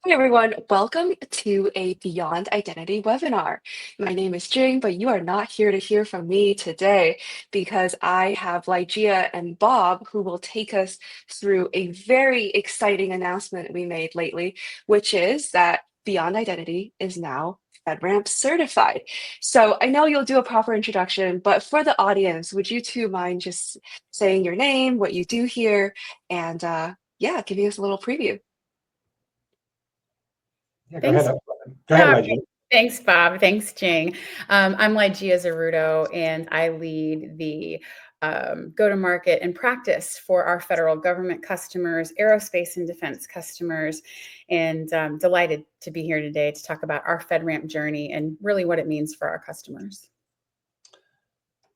Hi everyone, welcome to a Beyond Identity webinar. My name is Jing, but you are not here to hear from me today because I have Ligeia and Bob who will take us through a very exciting announcement we made lately, which is that Beyond Identity is now FedRAMP certified. So I know you'll do a proper introduction, but for the audience, would you two mind just saying your name, what you do here, and yeah, giving us a little preview? Yeah, go Thanks. ahead. Go ahead, Ligeia. Thanks, Bob. Thanks, Jing. I'm Ligeia Zeruto, and I lead the go-to-market and practice for our federal government customers, aerospace and defense customers, and delighted to be here today to talk about our FedRAMP journey and really what it means for our customers.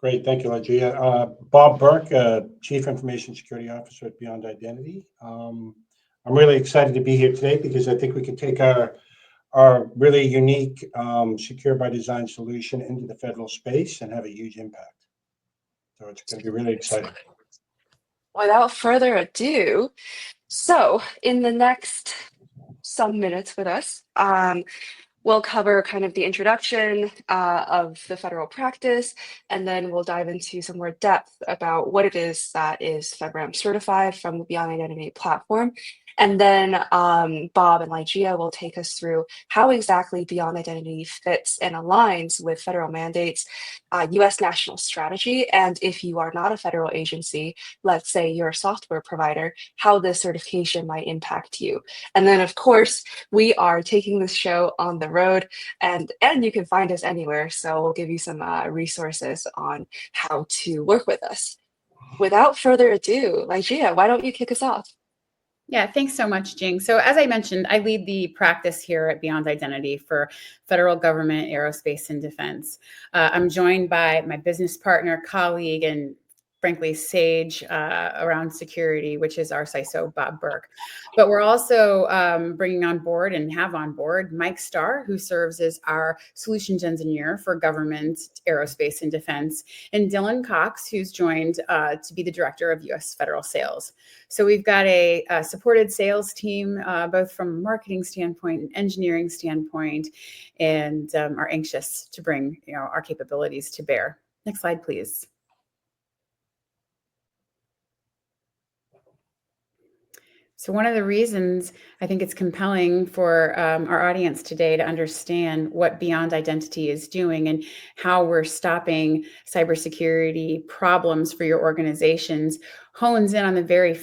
Great, thank you, Ligeia. Bob Burke, Chief Information Security Officer at Beyond Identity. I'm really excited to be here today because I think we can take our really unique secure by design solution into the federal space and have a huge impact. So it's going to be really exciting. Without further ado, so in the next some minutes with us, we'll cover kind of the introduction of the federal practice, and then we'll dive into some more depth about what it is that is FedRAMP certified from the Beyond Identity platform. And then Bob and Ligeia will take us through how exactly Beyond Identity fits and aligns with federal mandates, US national strategy, and if you are not a federal agency, let's say you're a software provider, how this certification might impact you. And then, of course, we are taking this show on the road, and you can find us anywhere. So we'll give you some resources on how to work with us. Without further ado, Ligeia, why don't you kick us off? Yeah, thanks so much, Jing. So as I mentioned, I lead the practice here at Beyond Identity for federal government, aerospace, and defense. I'm joined by my business partner, colleague, and frankly, sage around security, which is our CISO, Bob Burke. But we're also bringing on board and have on board Mike Starr, who serves as our solutions engineer for government, aerospace, and defense, and Dylan Cox, who's joined to be the director of U.S. federal sales. So we've got a supported sales team, both from a marketing standpoint and engineering standpoint, and are anxious to bring our capabilities to bear. Next slide, please. So one of the reasons I think it's compelling for our audience today to understand what Beyond Identity is doing and how we're stopping cybersecurity problems for your organizations hones in on the very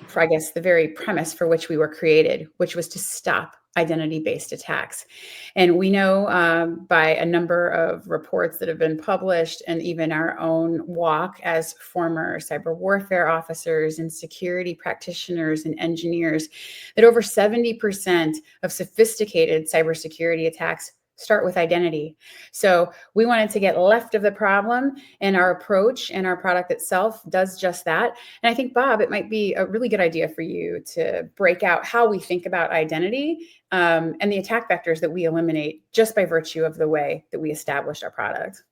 premise for which we were created, which was to stop identity-based attacks. And we know by a number of reports that have been published and even our own walk as former cyber warfare officers and security practitioners and engineers that over 70% of sophisticated cybersecurity attacks start with identity. So we wanted to get left of the problem, and our approach and our product itself does just that. And I think, Bob, it might be a really good idea for you to break out how we think about identity and the attack vectors that we eliminate just by virtue of the way that we established our product.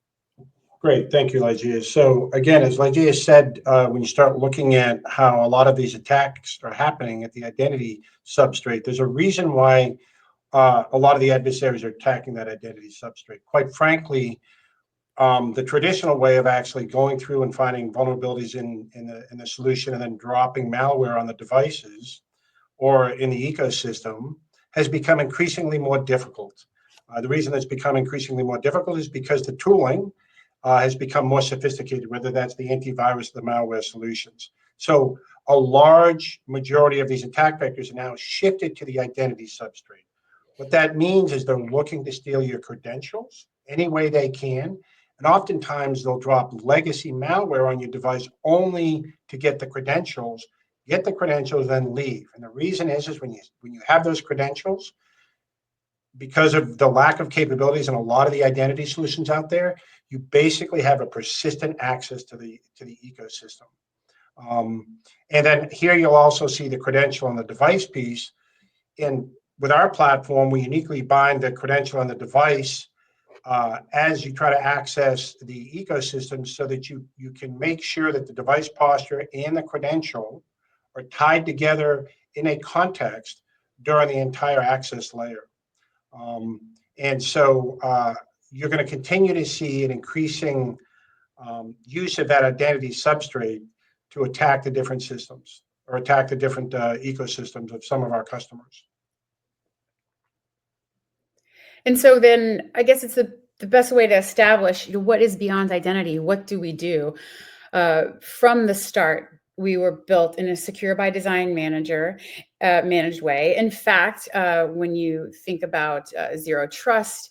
Great, thank you, Ligeia. So again, as Ligeia said, when you start looking at how a lot of these attacks are happening at the identity substrate, there's a reason why a lot of the adversaries are attacking that identity substrate. Quite frankly, the traditional way of actually going through and finding vulnerabilities in the solution and then dropping malware on the devices or in the ecosystem has become increasingly more difficult. The reason it's become increasingly more difficult is because the tooling has become more sophisticated, whether that's the antivirus or the malware solutions. So a large majority of these attack vectors are now shifted to the identity substrate. What that means is they're looking to steal your credentials any way they can. And oftentimes they'll drop legacy malware on your device only to get the credentials, then leave. And the reason is when you have those credentials, because of the lack of capabilities in a lot of the identity solutions out there, you basically have a persistent access to the ecosystem. And then here you'll also see the credential on the device piece. And with our platform, we uniquely bind the credential on the device as you try to access the ecosystem so that you can make sure that the device posture and the credential are tied together in a context during the entire access layer. And so you're going to continue to see an increasing use of that identity substrate to attack the different systems or attack the different ecosystems of some of our customers. And so then I guess it's the best way to establish, what is beyond identity? What do we do? From the start, we were built in a secure by design managed way. In fact, when you think about zero trust,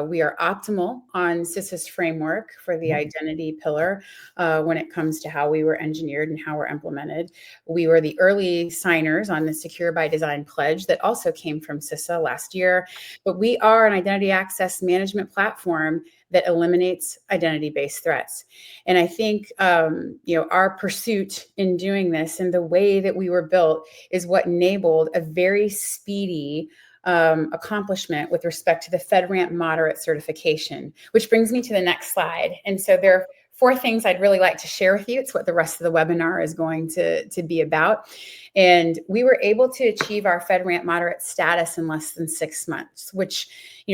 we are optimal on CISO's framework for the identity pillar when it comes to how we were engineered and how we're implemented. We were the early signers on the Secure by Design pledge that also came from CISO last year. But we are an identity access management platform that eliminates identity-based threats. And I think our pursuit in doing this and the way that we were built is what enabled a very speedy accomplishment with respect to the FedRAMP Moderate certification, which brings me to the next slide. And so there are 4 things I'd really like to share with you. It's what the rest of the webinar is going to be about. And we were able to achieve our FedRAMP Moderate status in less than 6 months, which,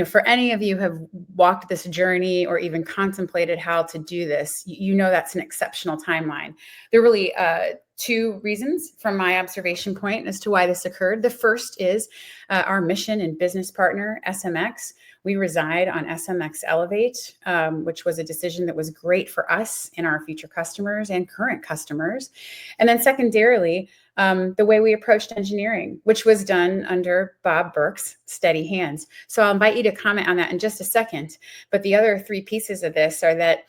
for any of you who have walked this journey or even contemplated how to do this, that's an exceptional timeline. There are really 2 reasons from my observation point as to why this occurred. The first is our mission and business partner, SMX. We reside on SMX Elevate, which was a decision that was great for us and our future customers and current customers. And then secondarily, the way we approached engineering, which was done under Bob Burke's steady hands. So I'll invite you to comment on that in just a second. But the other 3 pieces of this are that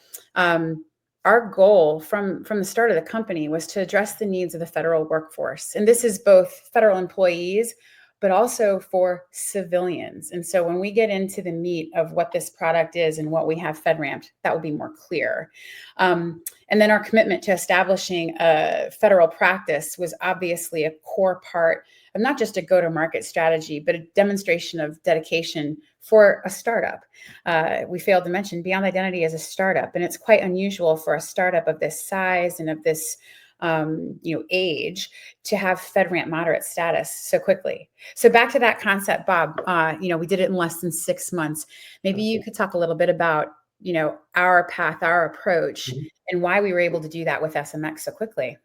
our goal from the start of the company was to address the needs of the federal workforce. And this is both federal employees, but also for civilians. And so when we get into the meat of what this product is and what we have FedRAMP, that will be more clear. And then our commitment to establishing a federal practice was obviously a core part of not just a go-to-market strategy, but a demonstration of dedication for a startup. We failed to mention Beyond Identity as a startup, and it's quite unusual for a startup of this size and of this age to have FedRAMP Moderate status so quickly. So back to that concept, Bob, we did it in less than 6 months. Maybe you could talk a little bit about, our path, our approach, and why we were able to do that with SMX so quickly.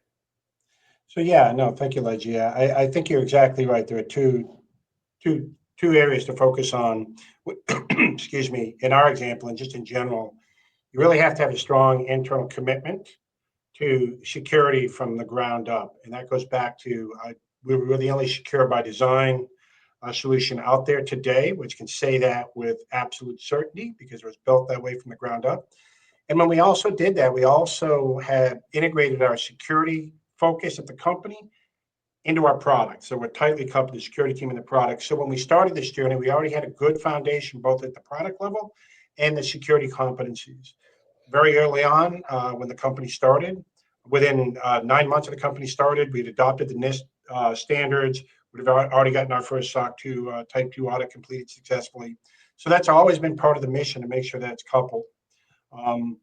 So thank you, Ligeia. I think you're exactly right. There are two areas to focus on. Excuse me. In our example, and just in general, you really have to have a strong internal commitment to security from the ground up. And that goes back to we were the only secure by design solution out there today, which can say that with absolute certainty because it was built that way from the ground up. And when we also did that, we also had integrated our security focus at the company into our product. So we're tightly coupled, the security team and the product. So when we started this journey, we already had a good foundation, both at the product level and the security competencies. Very early on, when the company started, within 9 months of the company started, we'd adopted the NIST standards. We'd have already gotten our first SOC 2 Type 2 audit completed successfully. So that's always been part of the mission to make sure that's coupled. And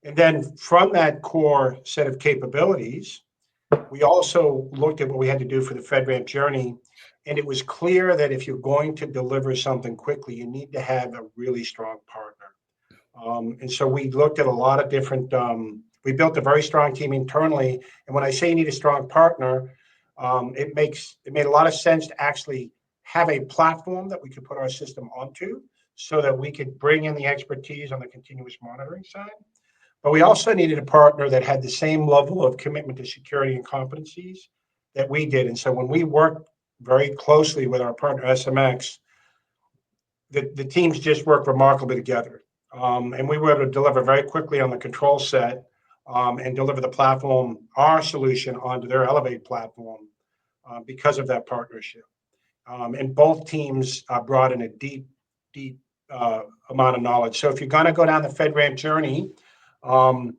then from that core set of capabilities, we also looked at what we had to do for the FedRAMP journey. And it was clear that if you're going to deliver something quickly, you need to have a really strong partner. And so we looked at a lot of different, we built a very strong team internally. And when I say you need a strong partner, it made a lot of sense to actually have a platform that we could put our system onto so that we could bring in the expertise on the continuous monitoring side. But we also needed a partner that had the same level of commitment to security and competencies that we did. And so when we worked very closely with our partner, SMX, the teams just worked remarkably together. And we were able to deliver very quickly on the control set and deliver the platform, our solution, onto their Elevate platform because of that partnership. And both teams brought in a deep amount of knowledge. So if you're going to go down the FedRAMP journey and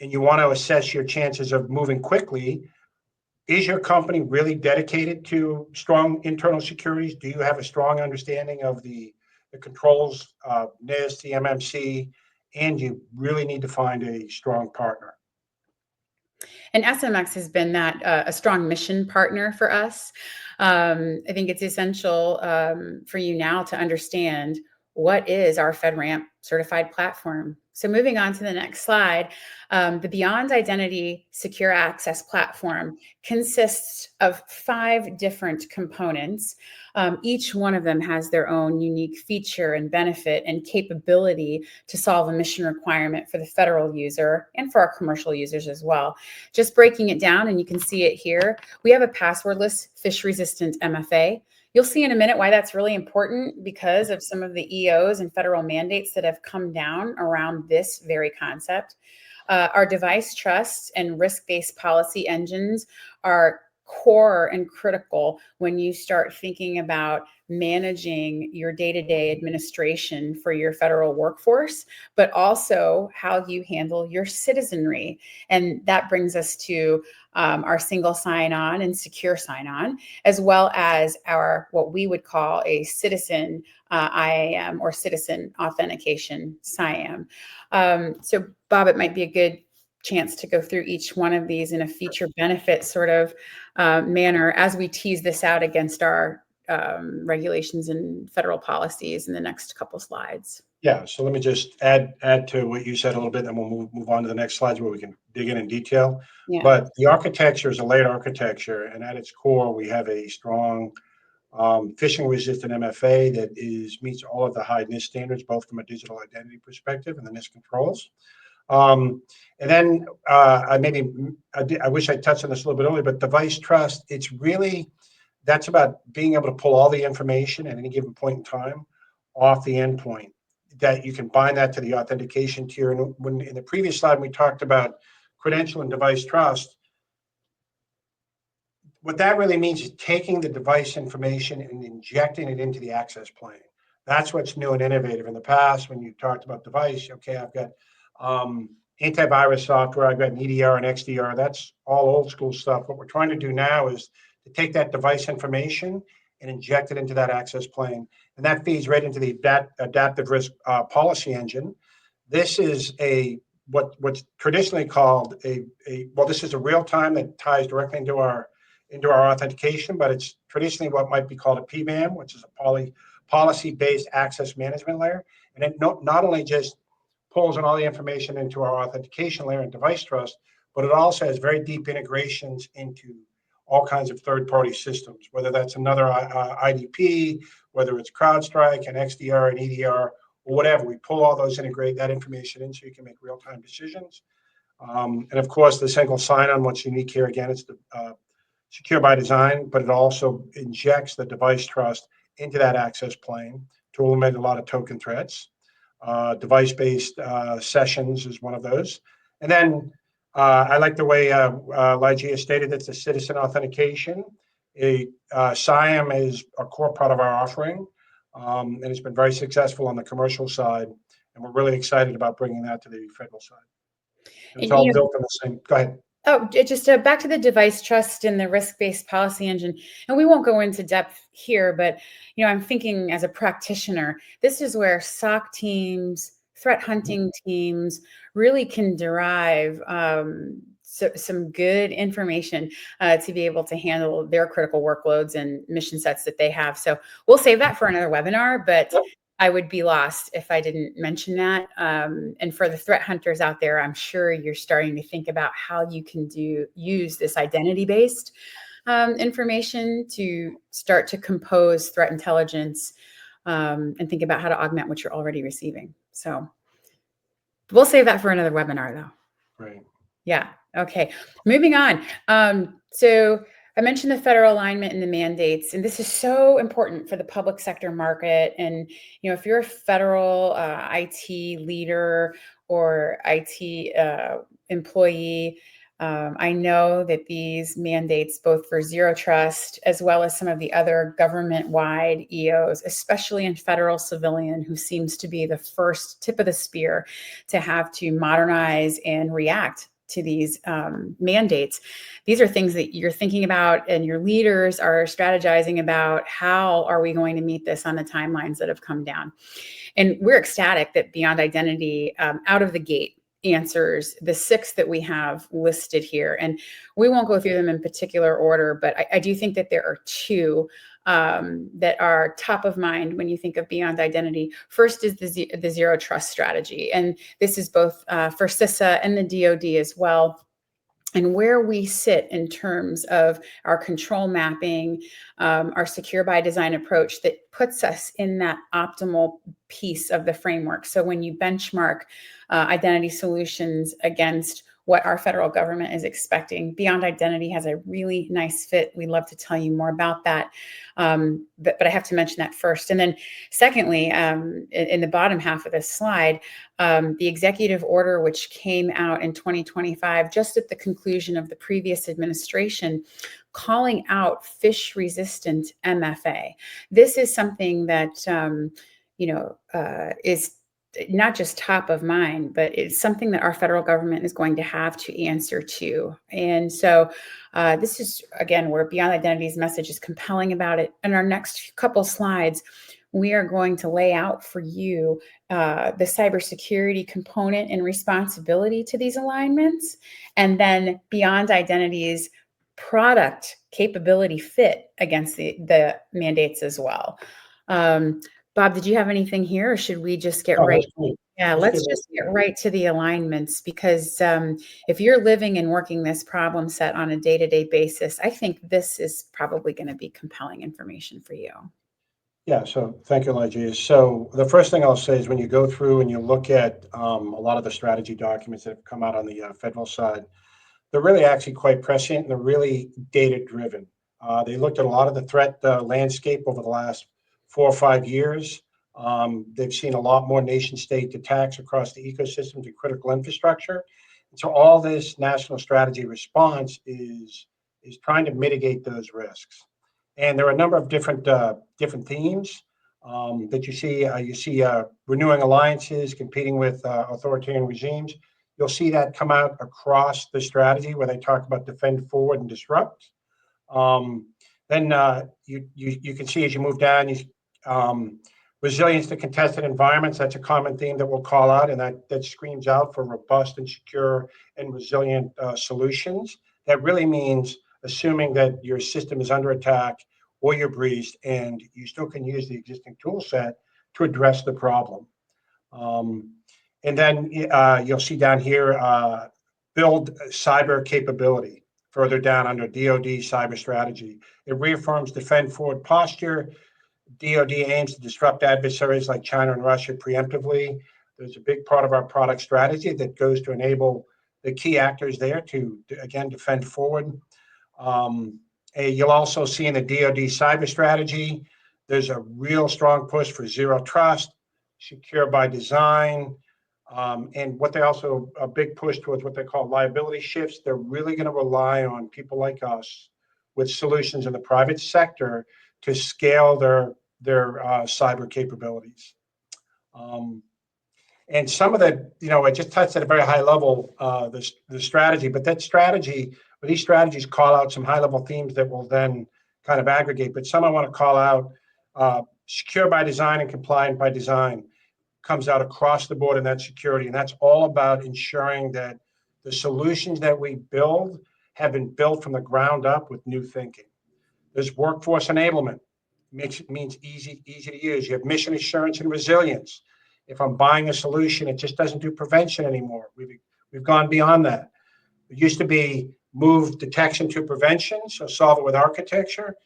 you want to assess your chances of moving quickly, is your company really dedicated to strong internal securities? Do you have a strong understanding of the controls, NIST, the MMC, and you really need to find a strong partner? And SMX has been that a strong mission partner for us. I think it's essential for you now to understand what is our FedRAMP certified platform. So moving on to the next slide, the Beyond Identity Secure Access Platform consists of 5 different components. Each one of them has their own unique feature and benefit and capability to solve a mission requirement for the federal user and for our commercial users as well. Just breaking it down, and you can see it here, we have a passwordless, phish-resistant MFA. You'll see in a minute why that's really important because of some of the EOs and federal mandates that have come down around this very concept. Our device trust and risk-based policy engines are core and critical when you start thinking about managing your day-to-day administration for your federal workforce, but also how you handle your citizenry. And that brings us to our single sign-on and secure sign-on, as well as our what we would call a citizen IAM or citizen authentication SIAM. So Bob, it might be a good chance to go through each one of these in a feature benefit sort of manner as we tease this out against our regulations and federal policies in the next couple slides. Yeah, so let me just add to what you said a little bit, and we'll move on to the next slides where we can dig in detail. Yeah. But the architecture is a layered architecture, and at its core, we have a strong phishing-resistant MFA that meets all of the high NIST standards, both from a digital identity perspective and the NIST controls. And then I wish I touched on this a little bit earlier, but device trust, that's about being able to pull all the information at any given point in time off the endpoint, that you can bind that to the authentication tier. And when in the previous slide, we talked about credential and device trust, what that really means is taking the device information and injecting it into the access plane. That's what's new and innovative. In the past, when you talked about device, okay, I've got antivirus software, I've got an EDR and XDR, that's all old school stuff. What we're trying to do now is to take that device information and inject it into that access plane. And that feeds right into the adaptive risk policy engine. This is what's traditionally called this is a real time that ties directly into our authentication, but it's traditionally what might be called a PBAM, which is a policy-based access management layer. And it not only just pulls in all the information into our authentication layer and device trust, but it also has very deep integrations into all kinds of third-party systems, whether that's another IDP, whether it's CrowdStrike and XDR and EDR, or whatever. We pull all those, integrate that information in so you can make real-time decisions. And of course, the single sign-on, what's unique here, again, it's the secure by design, but it also injects the device trust into that access plane to eliminate a lot of token threats. Device-based sessions is one of those. And then I like the way Ligeia stated it's a citizen authentication. SIAM is a core part of our offering, and it's been very successful on the commercial side, and we're really excited about bringing that to the federal side. It's all built on the same. Go ahead. Oh, just back to the device trust and the risk-based policy engine. And we won't go into depth here, but I'm thinking as a practitioner, this is where SOC teams, threat hunting teams really can derive some good information to be able to handle their critical workloads and mission sets that they have. So we'll save that for another webinar, but I would be lost if I didn't mention that. And for the threat hunters out there, I'm sure you're starting to think about how you can use this identity-based information to start to compose threat intelligence and think about how to augment what you're already receiving. So we'll save that for another webinar, though. Right. Yeah. Okay. Moving on. So I mentioned the federal alignment and the mandates, and this is so important for the public sector market. And, if you're a federal IT leader or IT employee, I know that these mandates, both for Zero Trust, as well as some of the other government-wide EOs, especially in federal civilian, who seems to be the first tip of the spear to have to modernize and react to these mandates. These are things that you're thinking about and your leaders are strategizing about. How are we going to meet this on the timelines that have come down? And we're ecstatic that Beyond Identity out of the gate answers, the 6 that we have listed here. And we won't go through them in particular order, but I do think that there are 2 that are top of mind when you think of beyond identity. First is the zero trust strategy. And this is both for CISA and the DoD as well. And where we sit in terms of our control mapping, our secure by design approach that puts us in that optimal piece of the framework. So when you benchmark identity solutions against what our federal government is expecting, Beyond Identity has a really nice fit. We'd love to tell you more about that. But I have to mention that first. And then secondly, in the bottom half of this slide, the executive order, which came out in 2025, just at the conclusion of the previous administration, calling out phish-resistant MFA. This is something that, is not just top of mind, but it's something that our federal government is going to have to answer to. And so this is, again, where Beyond Identity's message is compelling about it. In our next couple slides, we are going to lay out for you the cybersecurity component and responsibility to these alignments, and then Beyond Identity's product capability fit against the mandates as well. Bob, did you have anything here, or should we just get right? Yeah, let's just get right to the alignments, because if you're living and working this problem set on a day-to-day basis, I think this is probably going to be compelling information for you. Yeah, so thank you, Ligeia. So the first thing I'll say is when you go through and you look at a lot of the strategy documents that have come out on the federal side, they're really actually quite prescient and they're really data-driven. They looked at a lot of the threat landscape over the last 4 or 5 years. They've seen a lot more nation-state attacks across the ecosystems and critical infrastructure. And so all this national strategy response is trying to mitigate those risks. And there are a number of different themes that you see. You see renewing alliances, competing with authoritarian regimes. You'll see that come out across the strategy where they talk about defend forward and disrupt. Then you can see as you move down, resilience to contested environments. That's a common theme that we'll call out, and that screams out for robust and secure and resilient solutions. That really means assuming that your system is under attack or you're breached, and you still can use the existing tool set to address the problem. And then you'll see down here, build cyber capability further down under DoD cyber strategy. It reaffirms defend forward posture. DoD aims to disrupt adversaries like China and Russia preemptively. There's a big part of our product strategy that goes to enable the key actors there to again, defend forward. You'll also see in the DoD cyber strategy, there's a real strong push for zero trust, secure by design, and what they also, a big push towards what they call liability shifts. They're really going to rely on people like us with solutions in the private sector to scale their cyber capabilities. And some of the, I just touched at a very high level, the strategy, but that strategy, or these strategies call out some high level themes that will then kind of aggregate. But some I want to call out, secure by design and compliant by design comes out across the board in that security. And that's all about ensuring that the solutions that we build have been built from the ground up with new thinking. There's workforce enablement. Means easy to use. You have mission assurance and resilience. If I'm buying a solution, it just doesn't do prevention anymore. We've gone beyond that. It used to be move detection to prevention, so solve it with architecture.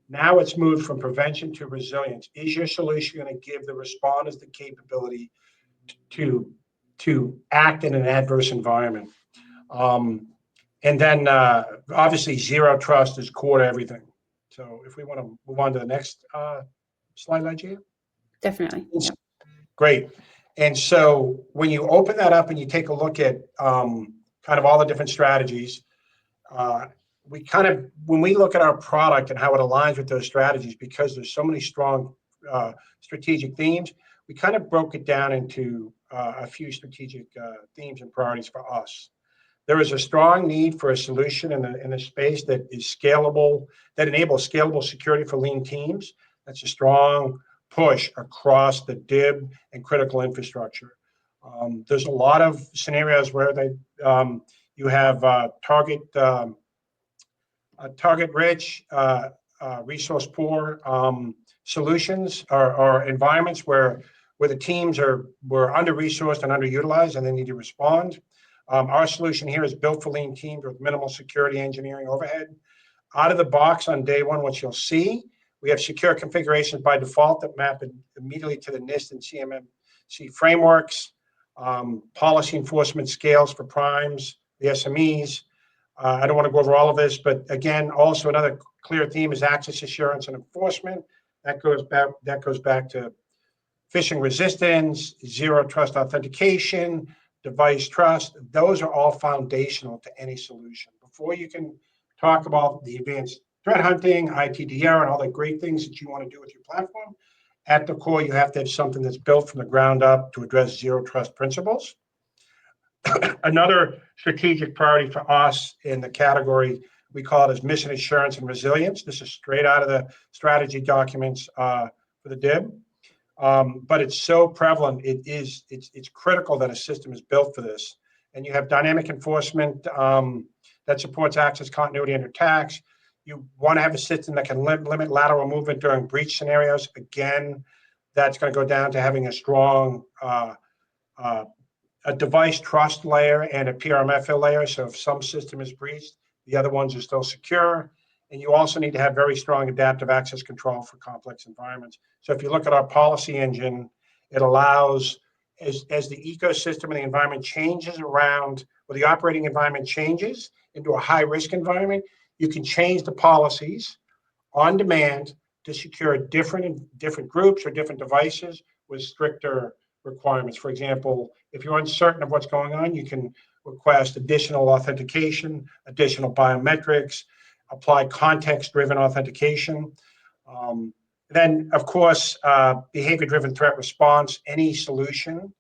Now it's moved from prevention to resilience. Is your solution going to give the responders the capability to act in an adverse environment? And then obviously zero trust is core to everything. So if we want to move on to the next slide, Ligeia. Definitely. Yeah. Great. And so when you open that up and you take a look at kind of all the different strategies, when we look at our product and how it aligns with those strategies, because there's so many strong strategic themes, we kind of broke it down into a few strategic themes and priorities for us. There is a strong need for a solution in the space that is scalable, that enables scalable security for lean teams. That's a strong push across the DIB and critical infrastructure. There's a lot of scenarios where you have target rich, resource poor solutions or environments where the teams were under-resourced and underutilized and they need to respond. Our solution here is built for lean teams with minimal security engineering overhead. Out of the box on day one, what you'll see, we have secure configurations by default that map immediately to the NIST and CMMC frameworks, policy enforcement scales for primes, the SMEs. I don't want to go over all of this, but again, also another clear theme is access assurance and enforcement. That goes back to phishing resistance, zero trust authentication, device trust. Those are all foundational to any solution. Before you can talk about the advanced threat hunting, ITDR, and all the great things that you want to do with your platform, at the core, you have to have something that's built from the ground up to address zero trust principles. Another strategic priority for us in the category, we call it as mission assurance and resilience. This is straight out of the strategy documents for the DIB. But it's so prevalent, it's critical that a system is built for this. And you have dynamic enforcement that supports access continuity and attacks. You want to have a system that can limit lateral movement during breach scenarios. Again, that's going to go down to having a strong a device trust layer and a PRMFA layer. So if some system is breached, the other ones are still secure. And you also need to have very strong adaptive access control for complex environments. So if you look at our policy engine, it allows, as the ecosystem and the environment changes around, or the operating environment changes into a high risk environment, you can change the policies on demand to secure different groups or different devices with stricter requirements. For example, if you're uncertain of what's going on, you can request additional authentication, additional biometrics, apply context-driven authentication. Then, of course, behavior-driven threat response, any solution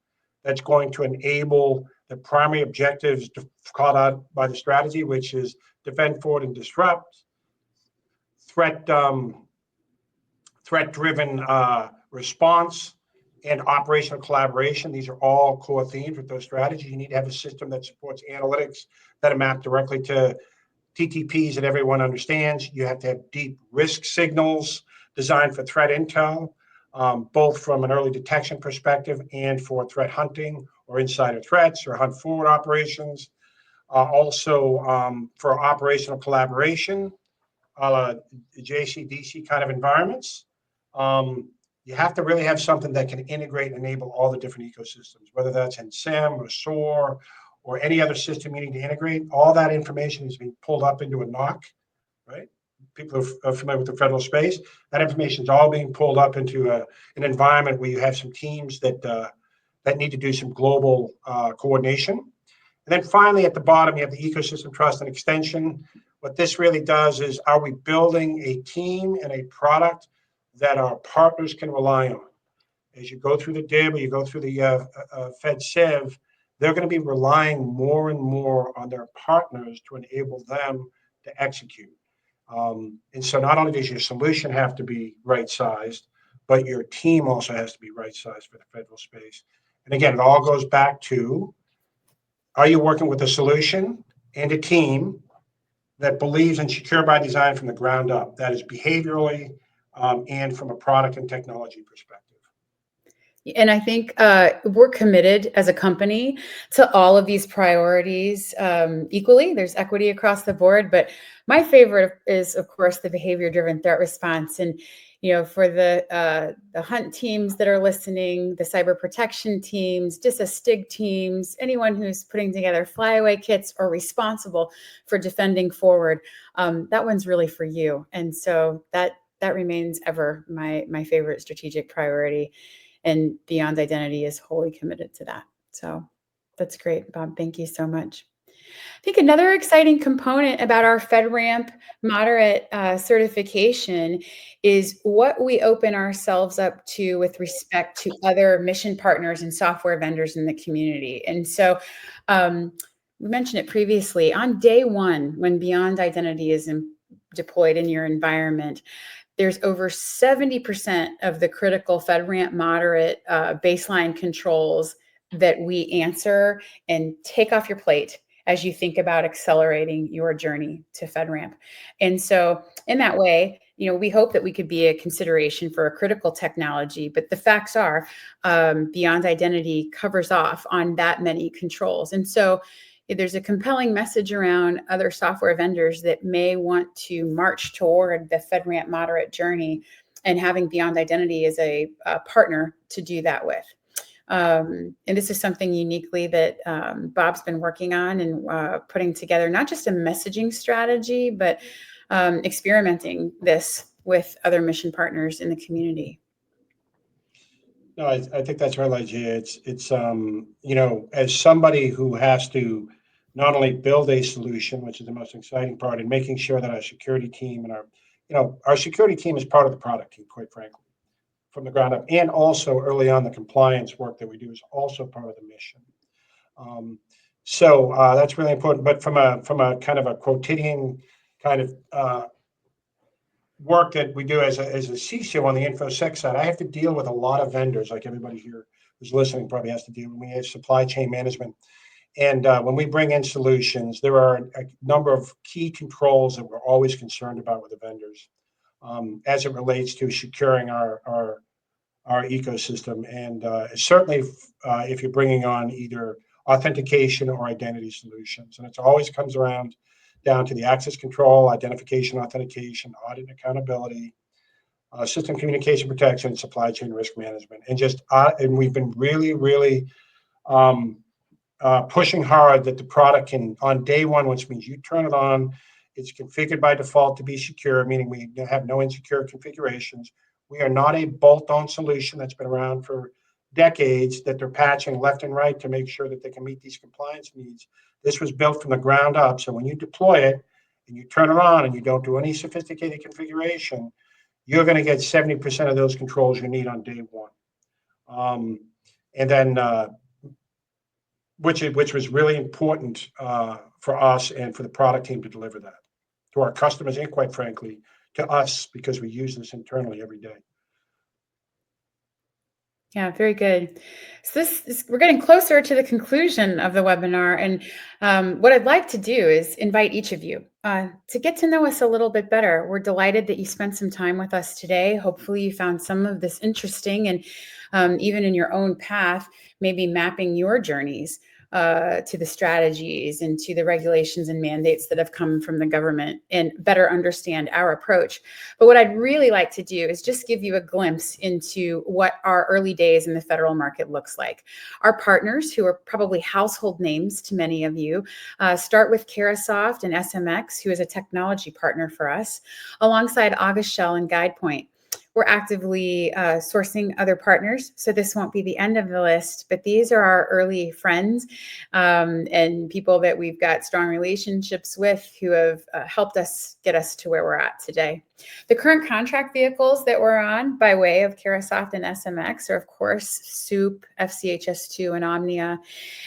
that's going to enable the primary objectives called out by the strategy, which is defend, forward, and disrupt, threat-driven response, and operational collaboration. These are all core themes with those strategies. You need to have a system that supports analytics that are mapped directly to TTPs that everyone understands. You have to have deep risk signals designed for threat intel, both from an early detection perspective and for threat hunting or insider threats or hunt forward operations. Also for operational collaboration, JCDC kind of environments. You have to really have something that can integrate and enable all the different ecosystems, whether that's in SIEM or SOAR or any other system you need to integrate. All that information is being pulled up into a NOC, right? People are familiar with the federal space. That information is all being pulled up into an environment where you have some teams that need to do some global coordination. And then finally, at the bottom, you have the ecosystem trust and extension. What this really does is, are we building a team and a product that our partners can rely on? As you go through the DIB or you go through the Fed Civ, they're going to be relying more and more on their partners to enable them to execute. And so not only does your solution have to be right-sized, but your team also has to be right-sized for the federal space. And again, it all goes back to, are you working with a solution and a team that believes in secure by design from the ground up? That is behaviorally and from a product and technology perspective. And I think we're committed as a company to all of these priorities equally. There's equity across the board, but my favorite is, of course, the behavior-driven threat response. And for the hunt teams that are listening, the cyber protection teams, DISA-STIG teams, anyone who's putting together flyaway kits or responsible for defending forward, that one's really for you. And so that remains ever my favorite strategic priority. And Beyond Identity is wholly committed to that. So that's great, Bob. Thank you so much. I think another exciting component about our FedRAMP Moderate certification is what we open ourselves up to with respect to other mission partners and software vendors in the community. And so we mentioned it previously. On day one, when Beyond Identity is deployed in your environment, there's over 70% of the critical FedRAMP Moderate baseline controls that we answer and take off your plate as you think about accelerating your journey to FedRAMP. And so in that way, we hope that we could be a consideration for a critical technology, but the facts are Beyond Identity covers off on that many controls. And so there's a compelling message around other software vendors that may want to march toward the FedRAMP Moderate journey, and having Beyond Identity as a partner to do that with. And this is something uniquely that Bob's been working on and putting together, not just a messaging strategy, but experimenting this with other mission partners in the community. No, I think that's right, Ligeia. It's as somebody who has to not only build a solution, which is the most exciting part, and making sure that our security team and our security team is part of the product team, quite frankly, from the ground up, and also early on the compliance work that we do is also part of the mission. So that's really important. But from a kind of a quotidian kind of work that we do as a CISO on the InfoSec side, I have to deal with a lot of vendors, like everybody here who's listening probably has to deal with. We have supply chain management. And when we bring in solutions, there are a number of key controls that we're always concerned about with the vendors as it relates to securing our ecosystem. And certainly if you're bringing on either authentication or identity solutions. And it always comes down to the access control, identification, authentication, audit and accountability, system communication protection, supply chain risk management. And we've been really, really pushing hard that the product can, on day one, which means you turn it on, it's configured by default to be secure, meaning we have no insecure configurations. We are not a bolt-on solution that's been around for decades that they're patching left and right to make sure that they can meet these compliance needs. This was built from the ground up. So when you deploy it and you turn it on and you don't do any sophisticated configuration, you're going to get 70% of those controls you need on day one. And then, which was really important for us and for the product team to deliver that to our customers and, quite frankly, to us, because we use this internally every day. Yeah, very good. So we're getting closer to the conclusion of the webinar. And what I'd like to do is invite each of you to get to know us a little bit better. We're delighted that you spent some time with us today. Hopefully you found some of this interesting, and even in your own path, maybe mapping your journeys to the strategies and to the regulations and mandates that have come from the government, and better understand our approach. But what I'd really like to do is just give you a glimpse into what our early days in the federal market looks like. Our partners, who are probably household names to many of you, start with Carahsoft and SMX, who is a technology partner for us, alongside August Shell and GuidePoint. We're actively sourcing other partners, so this won't be the end of the list, but these are our early friends and people that we've got strong relationships with who have helped us get us to where we're at today. The current contract vehicles that we're on by way of Carahsoft and SMX are, of course, SOUP, FCHS2, and Omnia.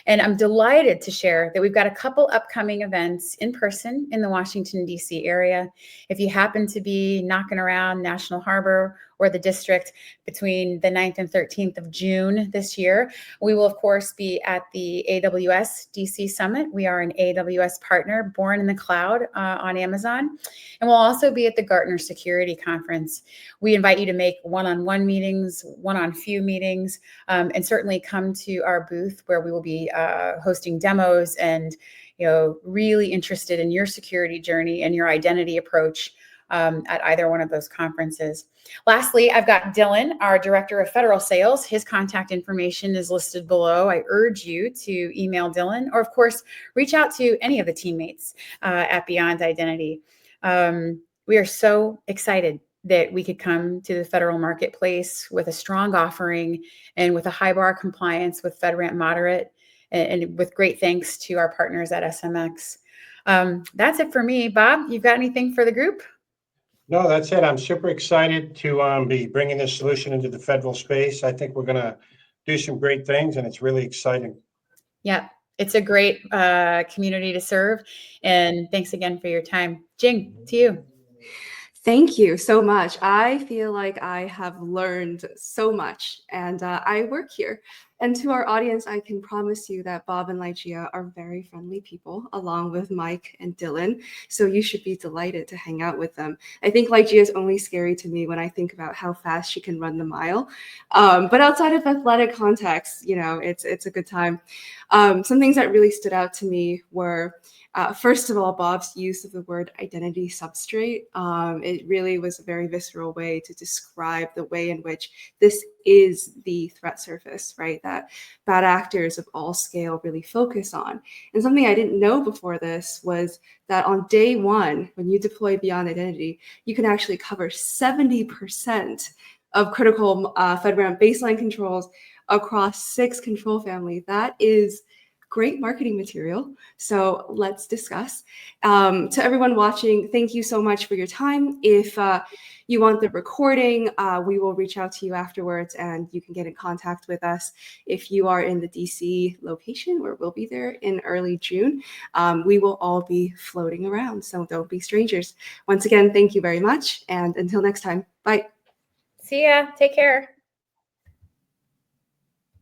And I'm delighted to share that we've got a couple upcoming events in person in the Washington, D.C. area. If you happen to be knocking around National Harbor or the district between the 9th and 13th of June this year, we will, of course, be at the AWS DC Summit. We are an AWS partner, born in the cloud on Amazon. And we'll also be at the Gartner Security Conference. We invite you to make one-on-one meetings, one-on-few meetings, and certainly come to our booth where we will be hosting demos and really interested in your security journey and your identity approach at either one of those conferences. Lastly, I've got Dylan, our Director of Federal Sales. His contact information is listed below. I urge you to email Dylan, or of course, reach out to any of the teammates at Beyond Identity. We are so excited that we could come to the federal marketplace with a strong offering and with a high bar compliance with FedRAMP Moderate, and with great thanks to our partners at SMX. That's it for me. Bob, you've got anything for the group? No, that's it. I'm super excited to be bringing this solution into the federal space. I think we're going to do some great things, and it's really exciting. Yeah, it's a great community to serve. And thanks again for your time. Jing, to you. Thank you so much. I feel like I have learned so much, and I work here And to our audience, I can promise you that Bob and Ligeia are very friendly people, along with Mike and Dylan. So you should be delighted to hang out with them. I think Ligeia is only scary to me when I think about how fast she can run the mile. But outside of athletic context, you know, it's a good time. Some things that really stood out to me were, first of all, Bob's use of the word identity substrate. It really was a very visceral way to describe the way in which this is the threat surface, right? That bad actors of all scale really focus on. And something I didn't know before this was that on day one, when you deploy beyond identity, you can actually cover 70% of critical FedRAMP baseline controls across 6 control families. That is great marketing material. So let's discuss. To everyone watching, thank you so much for your time. If you want the recording, we will reach out to you afterwards and you can get in contact with us. If you are in the DC location, where we'll be there in early June, we will all be floating around. So don't be strangers. Once again, thank you very much. And until next time, bye. See ya. Take care.